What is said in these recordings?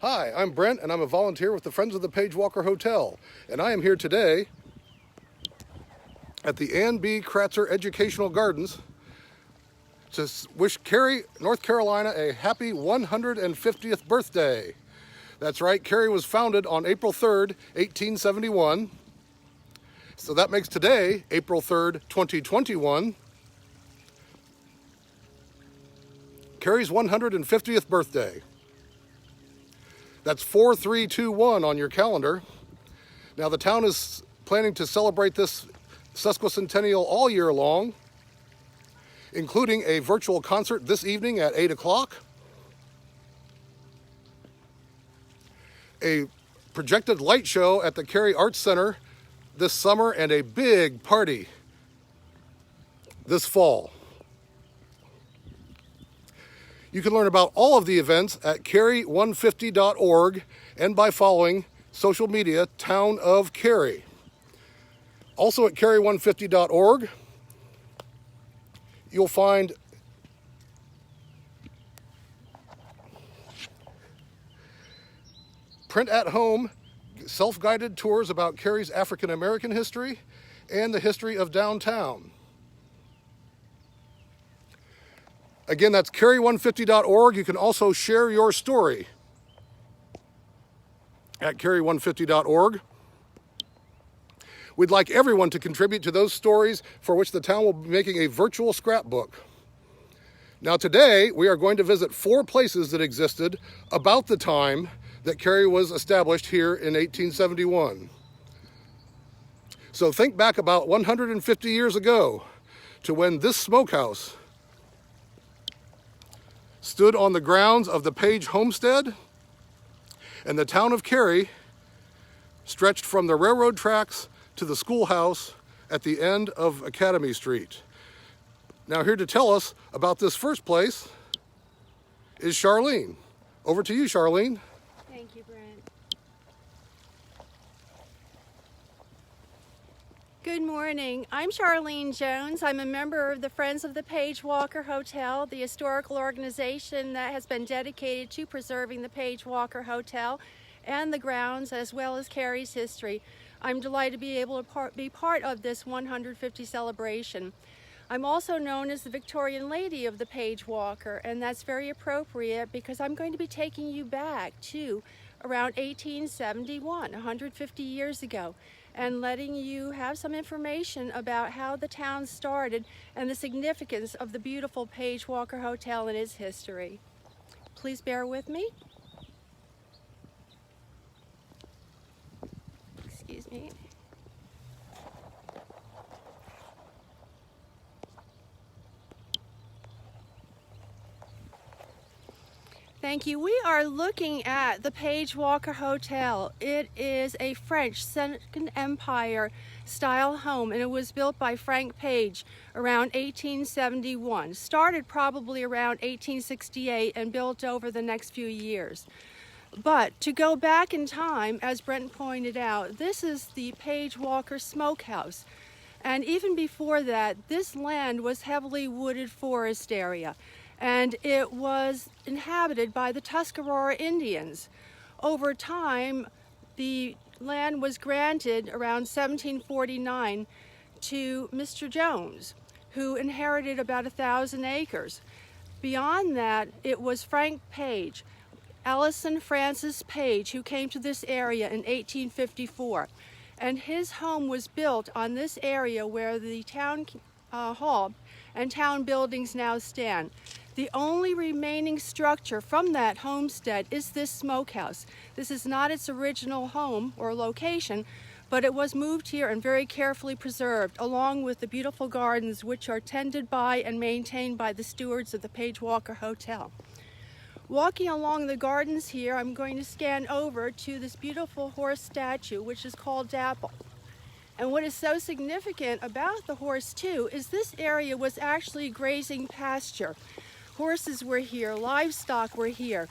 Hi, I'm Brent, and I'm a volunteer with the Friends of the Paige Walker Hotel, and I am here today at the Ann B. Kratzer Educational Gardens to wish Cary, North Carolina, a happy 150th birthday. That's right, Cary was founded on April 3rd, 1871, so that makes today, April 3rd, 2021, Cary's 150th birthday. That's 4321 on your calendar. Now the town is planning to celebrate this sesquicentennial all year long, including a virtual concert this evening at 8 o'clock, a projected light show at the Cary Arts Center this summer, and a big party this fall. You can learn about all of the events at cary150.org and by following social media Town of Cary. Also at cary150.org, you'll find print at home self-guided tours about Cary's African American history and the history of downtown. Again, that's cary150.org. You can also share your story at cary150.org. We'd like everyone to contribute to those stories for which the town will be making a virtual scrapbook. Now today, we are going to visit 4 places that existed about the time that Cary was established here in 1871. So think back about 150 years ago to when this smokehouse stood on the grounds of the Paige homestead, and the town of Cary stretched from the railroad tracks to the schoolhouse at the end of Academy Street. Now here to tell us about this first place is Charlene. Over to you, Charlene. Thank you, Brent. Good morning. I'm Charlene Jones. I'm a member of the Friends of the Paige Walker Hotel, the historical organization that has been dedicated to preserving the Paige Walker Hotel and the grounds as well as Cary's history. I'm delighted to be able to be part of this 150 celebration. I'm also known as the Victorian Lady of the Paige Walker, and that's very appropriate because I'm going to be taking you back to around 1871, 150 years ago, and letting you have some information about how the town started and the significance of the beautiful Paige Walker Hotel and its history. Please bear with me. Excuse me. Thank you. We are looking at the Paige Walker Hotel. It is a French Second Empire style home, and it was built by Frank Paige around 1871. Started probably around 1868 and built over the next few years. But to go back in time, as Brent pointed out, this is the Paige Walker Smokehouse. And even before that, this land was heavily wooded forest area, and it was inhabited by the Tuscarora Indians. Over time, the land was granted around 1749 to Mr. Jones, who inherited about 1,000 acres. Beyond that, it was Frank Paige, Allison Francis Paige, who came to this area in 1854. And his home was built on this area where the town hall and town buildings now stand. The only remaining structure from that homestead is this smokehouse. This is not its original home or location, but it was moved here and very carefully preserved, along with the beautiful gardens which are tended by and maintained by the stewards of the Paige Walker Hotel. Walking along the gardens here, I'm going to scan over to this beautiful horse statue, which is called Dapple. And what is so significant about the horse too is this area was actually grazing pasture. Horses were here, livestock were here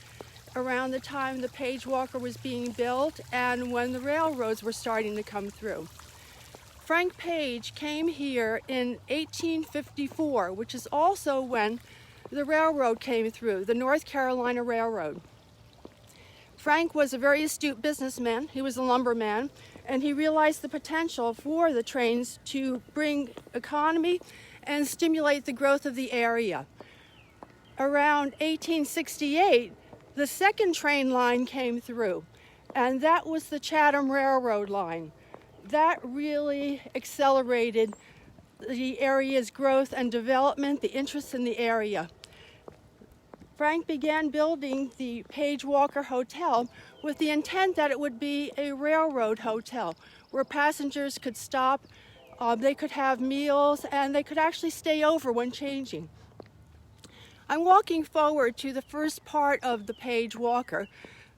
around the time the Paige Walker was being built and when the railroads were starting to come through. Frank Paige came here in 1854, which is also when the railroad came through, the North Carolina Railroad. Frank was a very astute businessman. He was a lumberman, and he realized the potential for the trains to bring economy and stimulate the growth of the area. Around 1868, the second train line came through, and that was the Chatham Railroad line. That really accelerated the area's growth and development, the interest in the area. Frank began building the Paige Walker Hotel with the intent that it would be a railroad hotel where passengers could stop, they could have meals, and they could actually stay over when changing. I'm walking forward to the first part of the Paige Walker,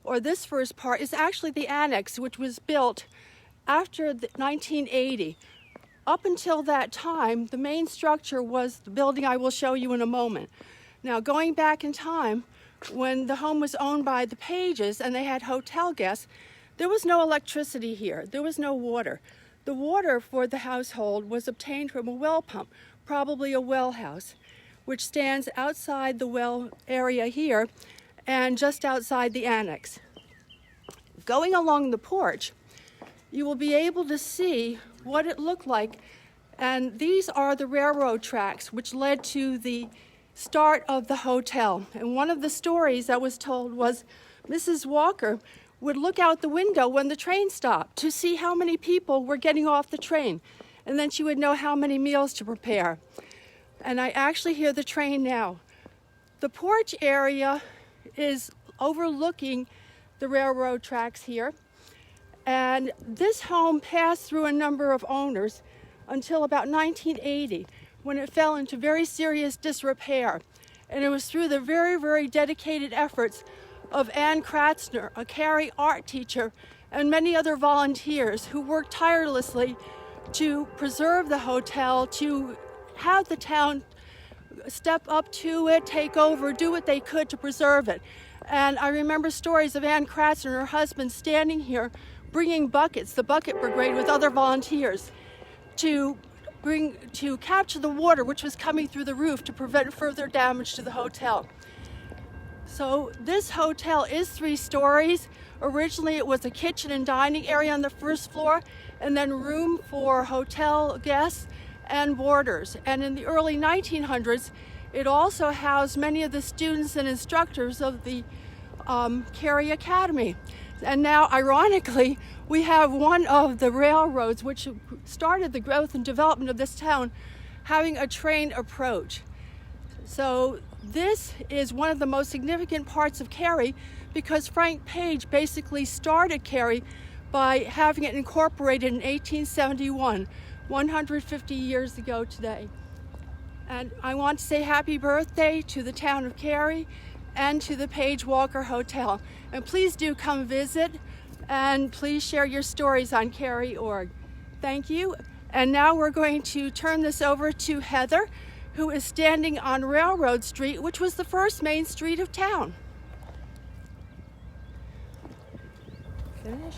or this first part is actually the Annex, which was built after 1980. Up until that time, the main structure was the building I will show you in a moment. Now, going back in time, when the home was owned by the Paiges and they had hotel guests, there was no electricity here. There was no water. The water for the household was obtained from a well pump, probably a well house, which stands outside the well area here and just outside the Annex. Going along the porch, you will be able to see what it looked like, and these are the railroad tracks which led to the start of the hotel. And one of the stories that was told was Mrs. Walker would look out the window when the train stopped to see how many people were getting off the train, and then she would know how many meals to prepare. And I actually hear the train now. The porch area is overlooking the railroad tracks here, and this home passed through a number of owners until about 1980, when it fell into very serious disrepair. And it was through the very, very dedicated efforts of Anne Kratzner, a Cary art teacher, and many other volunteers who worked tirelessly to preserve the hotel, to have the town step up to it, take over, do what they could to preserve it. And I remember stories of Anne Kratzner and her husband standing here bringing buckets, the bucket brigade with other volunteers, to capture the water which was coming through the roof to prevent further damage to the hotel. So this hotel is 3 stories. Originally it was a kitchen and dining area on the first floor, and then room for hotel guests and boarders. And in the early 1900s, it also housed many of the students and instructors of the Cary Academy. And now, ironically, we have one of the railroads which started the growth and development of this town having a train approach. So this is one of the most significant parts of Cary because Frank Paige basically started Cary by having it incorporated in 1871, 150 years ago today. And I want to say happy birthday to the town of Cary and to the Paige Walker Hotel. And please do come visit, and please share your stories on Cary.org. Thank you. And now we're going to turn this over to Heather, who is standing on Railroad Street, which was the first main street of town. Finish?